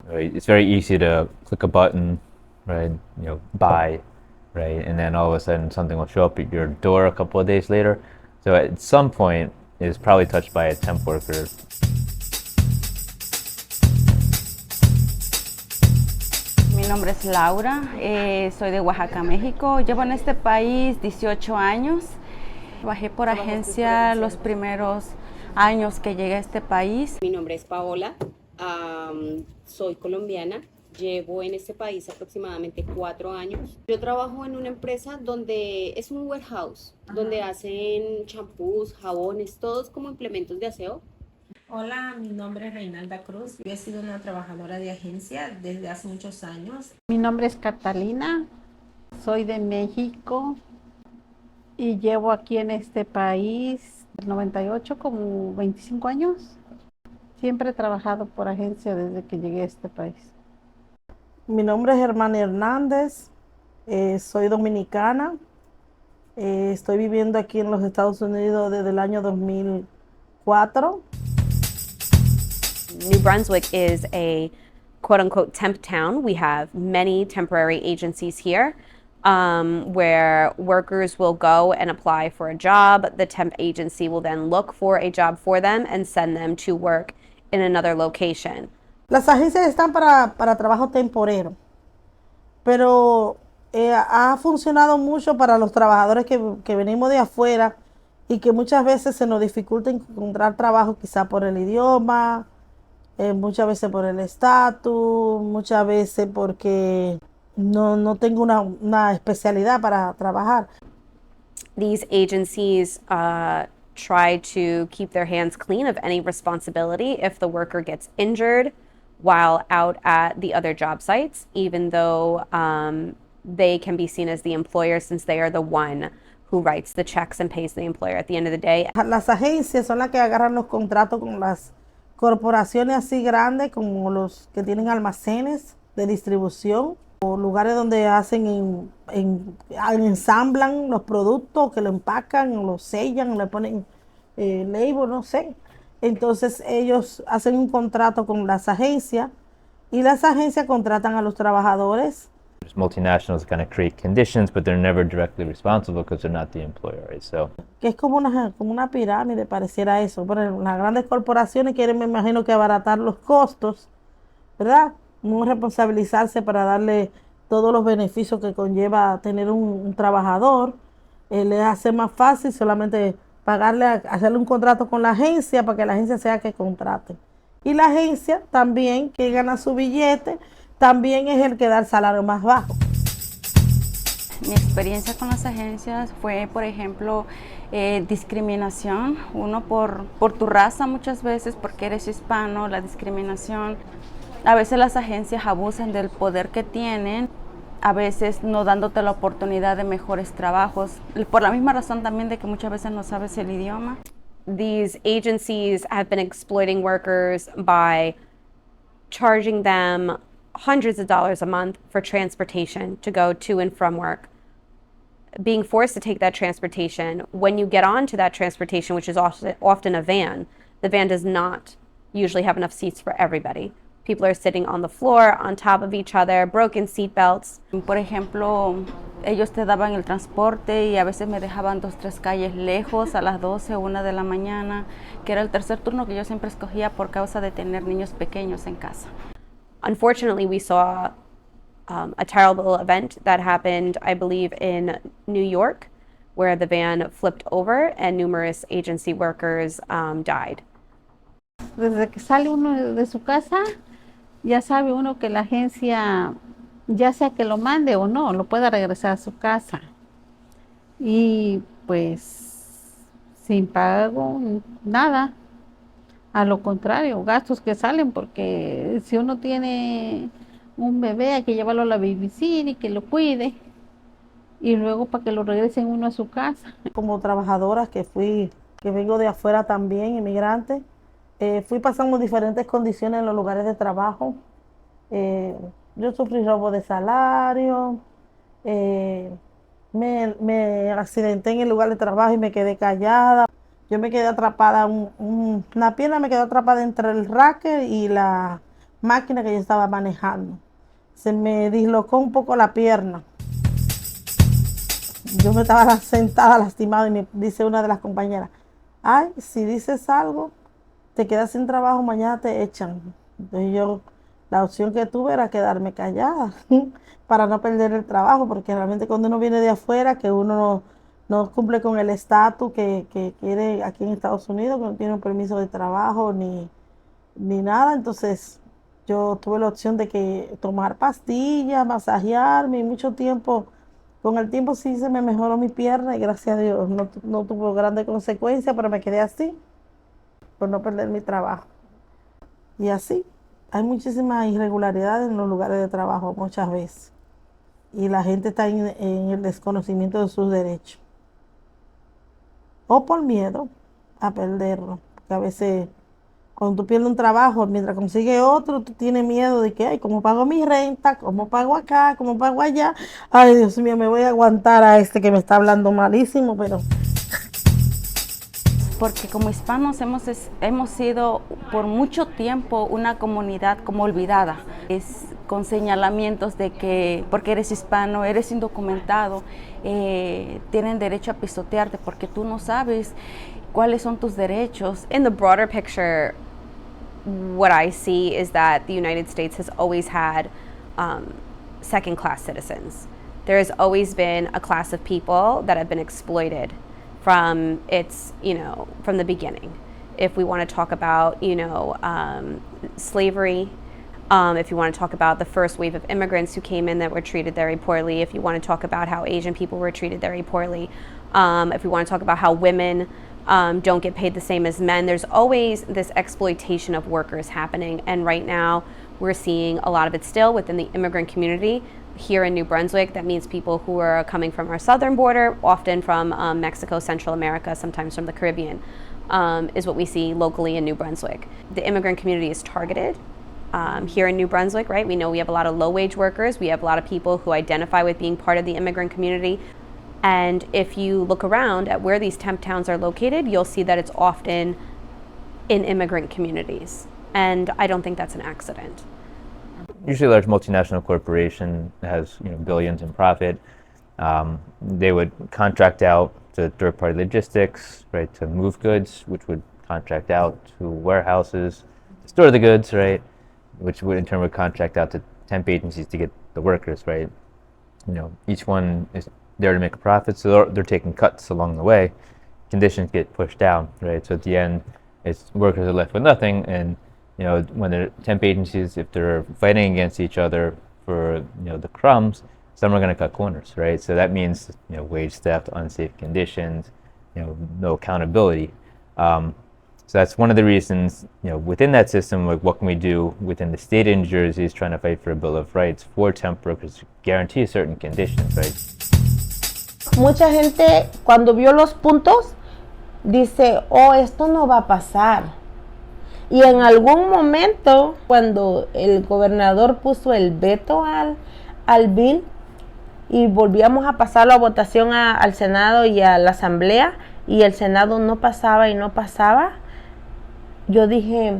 Right? It's very easy to click a button, right? Buy, right? And then all of a sudden something will show up at your door a couple of days later. So at some point, it's probably touched by a temp worker. Mi nombre es Laura, soy de Oaxaca, México. Llevo en este país 18 años. Trabajé por agencia los primeros años que llegué a este país. Mi nombre es Paola, soy colombiana, llevo en este país aproximadamente 4 años. Yo trabajo en una empresa donde es un warehouse, donde hacen champús, jabones, todos como implementos de aseo. Hola, mi nombre es Reinalda Cruz. Yo he sido una trabajadora de agencia desde hace muchos años. Mi nombre es Catalina, soy de México y llevo aquí en este país 98 como 25 años. Siempre he trabajado por agencia desde que llegué a este país. Mi nombre es Germán Hernández, soy dominicana, estoy viviendo aquí en los Estados Unidos desde el año 2004. New Brunswick is a quote unquote temp town. We have many temporary agencies here where workers will go and apply for a job. The temp agency will then look for a job for them and send them to work in another location. Las agencias están para trabajo temporero, pero ha funcionado mucho para los trabajadores que venimos de afuera y que muchas veces se nos dificulta encontrar trabajo quizá por el idioma, muchas veces por el estatus, muchas veces porque no tengo una especialidad para trabajar. These agencies try to keep their hands clean of any responsibility if the worker gets injured while out at the other job sites, even though they can be seen as the employer since they are the one who writes the checks and pays the employer at the end of the day. Las agencias son las que agarran los contratos con las corporaciones así grandes como los que tienen almacenes de distribución o lugares donde hacen ensamblan los productos, que lo empacan, lo sellan, le ponen label, no sé. Entonces ellos hacen un contrato con las agencias y las agencias contratan a los trabajadores. Multinationals kind of create conditions, but they're never directly responsible because they're not the employer, right? So Que es como una pirámide, pareciera eso. Pero las grandes corporaciones quieren, me imagino, que abaratar los costos, ¿verdad? No responsabilizarse para darle todos los beneficios que conlleva tener un trabajador. Les hace más fácil solamente pagarle, hacerle un contrato con la agencia para que la agencia sea que contrate. Y la agencia también, que gana su billete, también es el que da el salario más bajo. Mi experiencia con las agencias fue, por ejemplo, discriminación. Uno por tu raza muchas veces, porque eres hispano, la discriminación. A veces las agencias abusan del poder que tienen, a veces no dándote la oportunidad de mejores trabajos, por la misma razón también de que muchas veces no sabes el idioma. These agencies have been exploiting workers by charging them hundreds of dollars a month for transportation to go to and from work. Being forced to take that transportation, when you get onto that transportation, which is often a van, the van does not usually have enough seats for everybody. People are sitting on the floor, on top of each other, broken seat belts. Por ejemplo, ellos te daban el transporte y a veces me dejaban 2, 3 calles lejos a las 12 o 1 de la mañana, que era el tercer turno que yo siempre escogía por causa de tener niños pequeños en casa. Unfortunately, we saw a terrible event that happened, I believe, in New York, where the van flipped over and numerous agency workers died. Desde que sale uno de su casa, ya sabe uno que la agencia, ya sea que lo mande o no, lo pueda regresar a su casa. Y pues sin pago, nada. A lo contrario, gastos que salen, porque si uno tiene un bebé hay que llevarlo a la babysitter y que lo cuide. Y luego para que lo regresen uno a su casa. Como trabajadora que vengo de afuera también, inmigrante, fui pasando diferentes condiciones en los lugares de trabajo. Yo sufrí robo de salario, me accidenté en el lugar de trabajo y me quedé callada. Yo me quedé atrapada, una pierna me quedó atrapada entre el racket y la máquina que yo estaba manejando. Se me dislocó un poco la pierna. Yo me estaba sentada lastimada y me dice una de las compañeras, ay, si dices algo, te quedas sin trabajo, mañana te echan. Entonces la opción que tuve era quedarme callada para no perder el trabajo, porque realmente cuando uno viene de afuera, que uno no cumple con el estatus que quiere aquí en Estados Unidos, que no tiene un permiso de trabajo ni nada, entonces yo tuve la opción de que tomar pastillas, masajearme y mucho tiempo. Con el tiempo sí se me mejoró mi pierna y gracias a Dios no tuvo grandes consecuencias, pero me quedé así por no perder mi trabajo. Y así, hay muchísimas irregularidades en los lugares de trabajo muchas veces. Y la gente está en el desconocimiento de sus derechos. O por miedo a perderlo. Porque a veces cuando tú pierdes un trabajo, mientras consigues otro, tú tienes miedo de que, ay, ¿cómo pago mi renta? ¿Cómo pago acá? ¿Cómo pago allá? Ay, Dios mío, me voy a aguantar a este que me está hablando malísimo, pero... Porque como hispanos hemos sido por mucho tiempo una comunidad como olvidada. Es con señalamientos de que porque eres hispano, eres indocumentado, tienen derecho a pisotearte porque tú no sabes cuáles son tus derechos. In the broader picture, what I see is that the United States has always had second-class citizens. There has always been a class of people that have been exploited from from the beginning. If we want to talk about, slavery, if you want to talk about the first wave of immigrants who came in that were treated very poorly, if you want to talk about how Asian people were treated very poorly, if we want to talk about how women don't get paid the same as men, there's always this exploitation of workers happening. And right now, we're seeing a lot of it still within the immigrant community. Here in New Brunswick, that means people who are coming from our southern border, often from Mexico, Central America, sometimes from the Caribbean, is what we see locally in New Brunswick. The immigrant community is targeted here in New Brunswick, right? We know we have a lot of low-wage workers. We have a lot of people who identify with being part of the immigrant community. And if you look around at where these temp towns are located, you'll see that it's often in immigrant communities. And I don't think that's an accident. Usually a large multinational corporation has billions in profit. They would contract out to third-party logistics, right, to move goods, which would contract out to warehouses to store the goods, right, which would in turn would contract out to temp agencies to get the workers, right. Each one is there to make a profit, so they're taking cuts along the way. Conditions get pushed down, right. So at the end, it's workers are left with nothing, and when the temp agencies, if they're fighting against each other for the crumbs, some are going to cut corners, right? So that means wage theft, unsafe conditions, no accountability. So that's one of the reasons within that system, like what can we do within the state of New Jersey is trying to fight for a Bill of Rights for temp workers to guarantee certain conditions, right? Mucha gente cuando vio los puntos dice, oh, esto no va a pasar. Y en algún momento, cuando el gobernador puso el veto al bill y volvíamos a pasarlo a votación al Senado y a la Asamblea, y el Senado no pasaba y no pasaba, yo dije,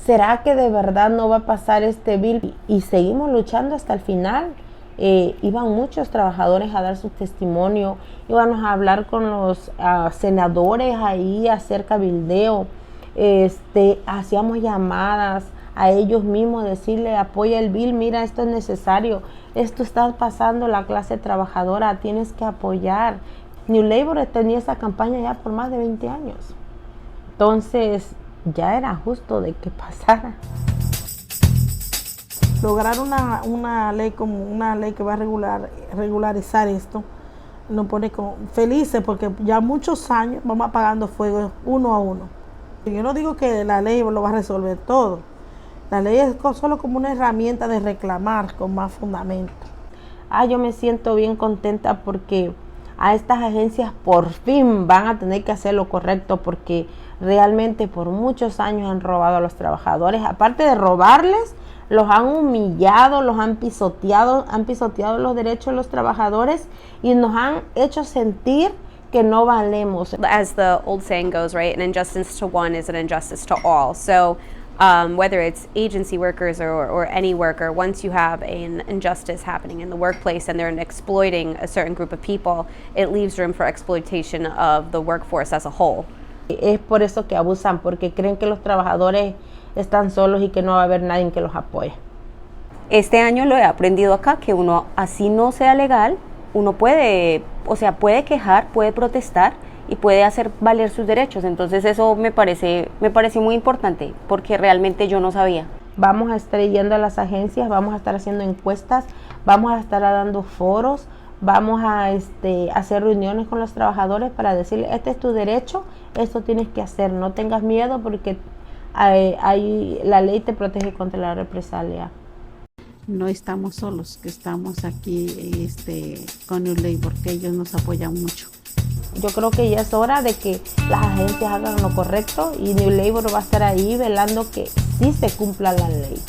¿será que de verdad no va a pasar este bill? Y seguimos luchando hasta el final. Iban muchos trabajadores a dar su testimonio, íbamos a hablar con los senadores ahí, a hacer cabildeo. Hacíamos llamadas a ellos mismos, decirle, apoya el bill, mira, esto es necesario, esto está pasando la clase trabajadora, tienes que apoyar. New Labour tenía esa campaña ya por más de 20 años. Entonces, ya era justo de que pasara. Lograr una ley como una ley que va a regularizar esto nos pone felices, porque ya muchos años vamos apagando fuego uno a uno. Yo no digo que la ley lo va a resolver todo. La ley es solo como una herramienta de reclamar con más fundamento. Yo me siento bien contenta porque a estas agencias por fin van a tener que hacer lo correcto, porque realmente por muchos años han robado a los trabajadores. Aparte de robarles, los han humillado, los han pisoteado los derechos de los trabajadores y nos han hecho sentir que no valemos. As the old saying goes, right, an injustice to one is an injustice to all. So whether it's agency workers or any worker, once you have an injustice happening in the workplace and they're exploiting a certain group of people, it leaves room for exploitation of the workforce as a whole. Es por eso que abusan, porque creen que los trabajadores están solos y que no va a haber nadie que los apoye. Este año lo he aprendido acá, que uno, así no sea legal, uno puede, o sea, puede quejar, puede protestar y puede hacer valer sus derechos. Entonces eso me pareció muy importante, porque realmente yo no sabía. Vamos a estar yendo a las agencias, vamos a estar haciendo encuestas, vamos a estar dando foros, vamos a hacer reuniones con los trabajadores para decirles, este es tu derecho, esto tienes que hacer, no tengas miedo porque la ley te protege contra la represalia. No estamos solos, que estamos aquí con New Labor, que ellos nos apoyan mucho. Yo creo que ya es hora de que las agencias hagan lo correcto y New Labor va a estar ahí velando que sí se cumpla la ley.